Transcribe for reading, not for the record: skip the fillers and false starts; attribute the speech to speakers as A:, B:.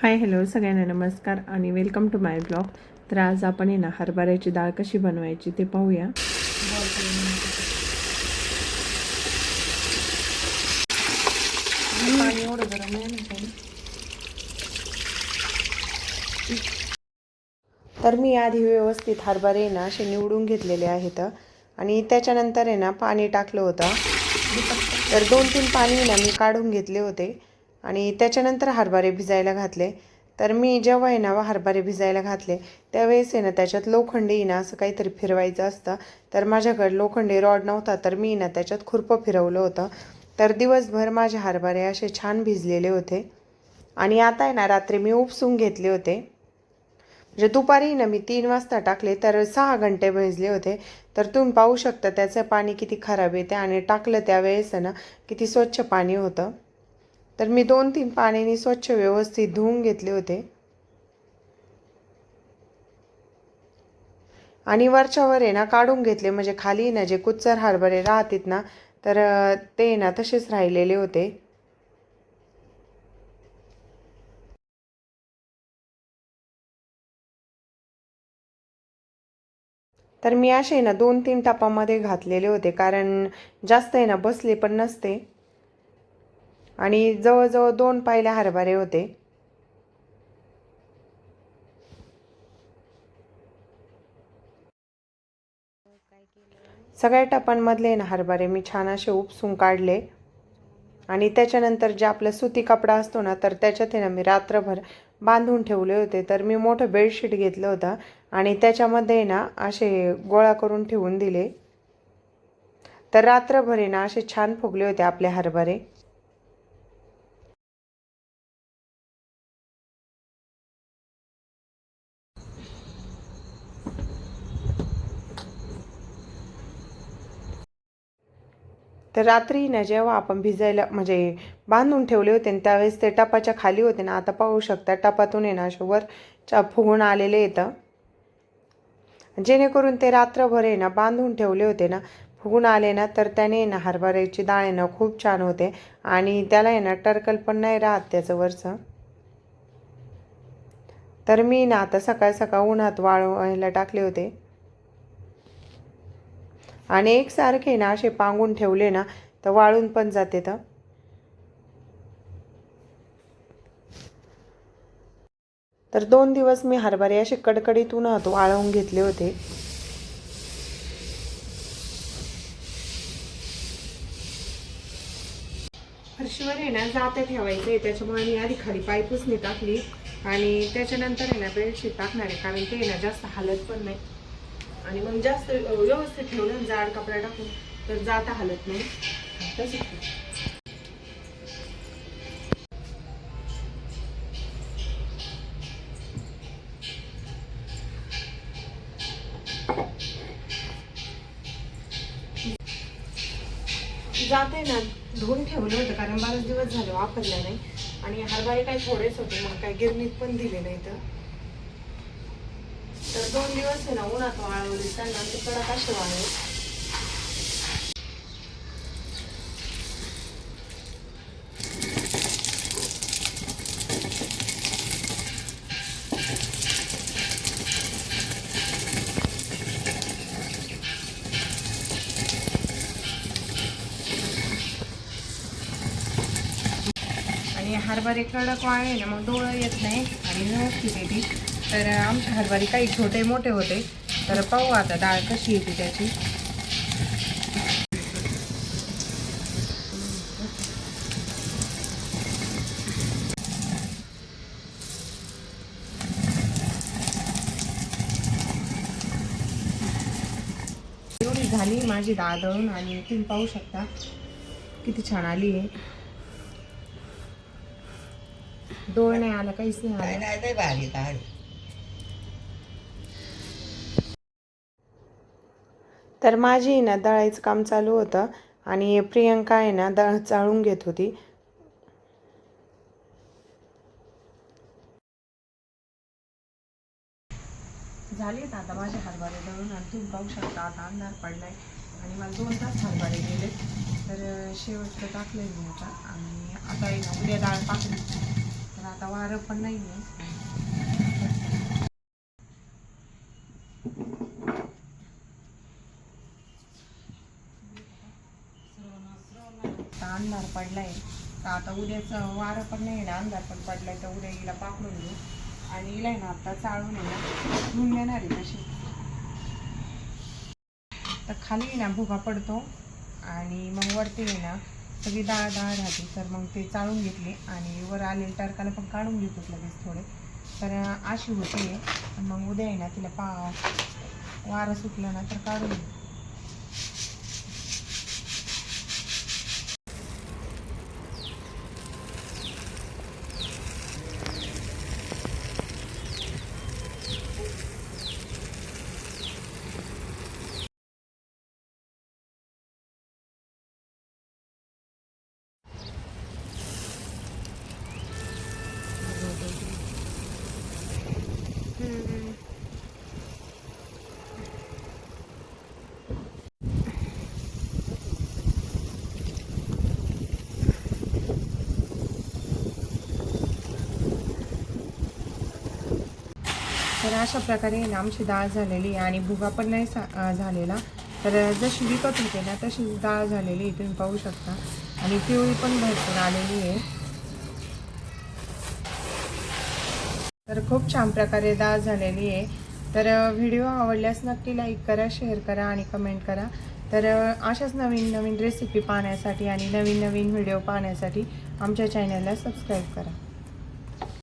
A: Hi hello सगळ्यांना नमस्कार आणि वेलकम टू माय ब्लॉग. तर आज आपण आहे ना हरभऱ्याची डाळ कशी बनवायची ते पाहूया. पाणी एवढं गरम आहे ना. तर मी आधी व्यवस्थित हरभरे ना असे निवडून घेतलेले आहेत आणि त्याच्यानंतर आहे ना पाणी टाकलं होतं. तर 2-3 पाणी ना मी काढून घेतले होते आणि त्याच्यानंतर हरभरे भिजायला घातले. तर मी जेव्हा आहे ना हरभरे भिजायला घातले त्यावेळेस आहे ना त्याच्यात लोखंडी ना असं काहीतरी फिरवायचं असतं. तर माझ्याकडे लोखंडी रॉड नव्हता तर मी ना त्याच्यात खुरपं फिरवलं होतं. तर दिवसभर माझे हरभरे असे छान भिजलेले होते आणि आता आहे ना रात्री मी उपसून घेतले होते. म्हणजे दुपारी ना मी 3 वाजता टाकले तर 6 घंटे भिजले होते. तर तुम्ही पाहू शकता त्याचं पाणी किती खराब येते आणि टाकलं त्यावेळेस ना किती स्वच्छ पाणी होतं. तर मी 2-3 पाण्याने स्वच्छ व्यवस्थित धुवून घेतले होते आणि वरच्यावर आहे ना काढून घेतले. म्हणजे खाली ना जे कुच्चर हरभरे राहतात ना तर ते ना तसेच राहिलेले होते. तर मी असे ना 2-3 टपामध्ये घातलेले होते कारण जास्त आहे ना बसले पण नसते आणि जवळजवळ 2 पायल्या हरभरे होते. सगळ्या टपांमधले ना हरभरे मी छान असे उपसून काढले आणि त्याच्यानंतर जे आपला सुती कपडा असतो ना तर त्याच्यात ना मी रात्रभर बांधून ठेवले होते. तर मी मोठं बेडशीट घेतलं होतं आणि त्याच्यामध्ये ना असे गोळा करून ठेवून दिले. तर रात्रभर ना असे छान फुगले होते आपले हरभरे. तर रात्री ना जेव्हा आपण भिजायला म्हणजे बांधून ठेवले होते आणि त्यावेळेस ते टपाच्या खाली होते ना. आता पाहू शकता टपातून आहे ना असे वर फुगून आलेले येतं. जेणेकरून ते रात्रभर आहे ना बांधून ठेवले होते ना फुगून आले ना तर त्याने ना हरभऱ्याची डाळ ना खूप छान होते आणि त्याला आहे ना टरकल पण नाही राहत त्याचं वरचं. तर मी ना आता सकाळ सकाळ उन्हात वाळवायला टाकले होते आणि एकसारखे ना असे पांगून ठेवले ना तर वाळून पण जाते. तर 2 दिवस मी हरभरे असे कडकडीत उन्हात वाळवून घेतले होते. फरशीवर आहे ना जाते ठेवायचं आहे त्याच्यामुळे मी आधी खाली पायपुसणी टाकली आणि त्याच्यानंतर आहे ना बेडशीट टाकणार आहे कारण ते ना जास्त हालत पण नाही आणि मग जास्त व्यवस्थित ठेवलं जाड कपडा टाकून तर जाता हालत नाही. तसंच जाते ना धुवून ठेवलं होतं कारण बरेच दिवस झाले वापरलं नाही आणि हरभरे काही थोडेच होते मग काही गिरणीत पण दिले नाही. तर 2 दिवस आहे ना उन्हात वाळवले त्यांना ते कडक असे वाळले. आणि हरभरे कडक वाळले ना मग डोळं येत नाही आणि व्यवस्थित येते. तर आमचे हरभरे काही छोटे मोठे होते तर पाहू आता डाळ कशी येते त्याची. एवढी झाली माझी डाळ दळून आणि तुम्ही पाहू शकता किती छान आली आहे. डोळ नाही आला काहीच नाही आलं. तर माझी ना दळायचं काम चालू होतं आणि प्रियंका आहे ना दळ चाळून घेत होती. झालेत आता माझे हरभरे दळून आणि तुम्ही पाहू शकता आता अंधार पडलाय आणि मला 2 तास हरभरे गेले. तर शेवटचं टाकलंय मी आता आणि आता आहे ना उद्या डाळ टाकली तर आता वारं पण नाही आहे. अंधार पडलाय तर आता उद्याचं वारं पण नाही ना, अंधार पण पडलाय तर उद्या हिला पाकडून घेऊ आणि हिला आहे ना आता चाळून आहे ना धुवून देणार आहे तशी. तर खाली ना भुगा पडतो आणि मग वरती आहे ना सगळी डाळ राहते, तर मग ते चाळून घेतले आणि वर आलेले टरकाला पण काढून घेतो लगेच थोडे. तर अशी होते. मग उद्या आहे ना तिला वारं सुटलं ना तर काढून घेऊ. तर अशा प्रकारे ना आमची डाळ झालेली आहे आणि भुगा पण नाही झालेला. तर जशी विकत होते ना तशीच डाळ झालेली आहे, तुम्ही पाहू शकता. आणि पिवळी पण भरपूर आलेली आहे. तर खूप छान प्रकारे डाळ झालेली आहे. तर व्हिडिओ आवडल्यास नक्की लाईक करा, शेअर करा आणि कमेंट करा. तर अशाच नवीन नवीन रेसिपी पाहण्यासाठी आणि नवीन नवीन व्हिडिओ पाहण्यासाठी आमच्या चॅनलला सबस्क्राईब करा.